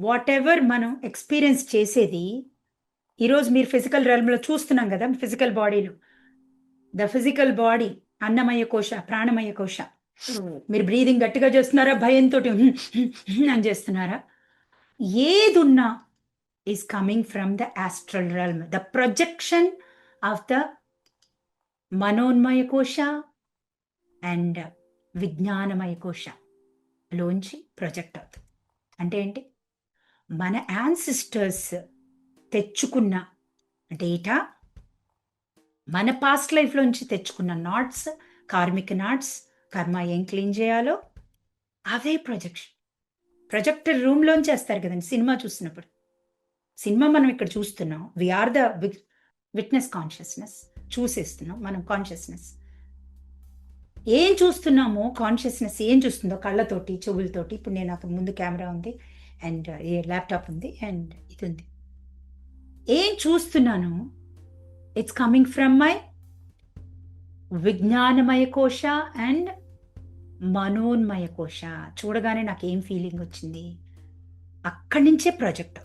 What ever మనం experience చేసేది ఈరోజు మీరు ఫిజికల్ రెల్మ్లో చూస్తున్నాం కదా, ఫిజికల్ బాడీలో ద ఫిజికల్ బాడీ అన్నమయ కోశ, ప్రాణమయ కోశ. మీరు బ్రీదింగ్ గట్టిగా చేస్తున్నారా, భయంతో అని చేస్తున్నారా? ఏదున్నా is coming from the astral realm, the projection of the manomaya kosha and విజ్ఞానమయ కోశ లోంచి ప్రొజెక్ట్ అవుతుంది. అంటే ఏంటి? మన యాన్సిస్టర్స్ తెచ్చుకున్న డేటా, మన పాస్ట్ లైఫ్లోంచి తెచ్చుకున్న నాట్స్, కార్మిక్ నాట్స్, కర్మ ఏం క్లీన్ చేయాలో అవే ప్రొజెక్టర్ రూమ్లోంచి వేస్తారు కదండి సినిమా చూసినప్పుడు. సినిమా మనం ఇక్కడ చూస్తున్నాం, వీఆర్ ద విట్నెస్ కాన్షియస్నెస్, చూసేస్తున్నాం మనం కాన్షియస్నెస్. ఏం చూస్తున్నామో కాన్షియస్నెస్ ఏం చూస్తుందో కళ్ళతోటి, చెవులతోటి. ఇప్పుడు నేను నాకు ముందు కెమెరా ఉంది అండ్ ఏ ల్యాప్టాప్ ఉంది అండ్ ఇది ఉంది. ఏం చూస్తున్నాను, ఇట్స్ కమింగ్ ఫ్రమ్ మై విజ్ఞానమయ కోశ అండ్ మనోన్మయ కోశ. చూడగానే నాకు ఏం ఫీలింగ్ వచ్చింది, అక్కడి నుంచే ప్రొజెక్ట్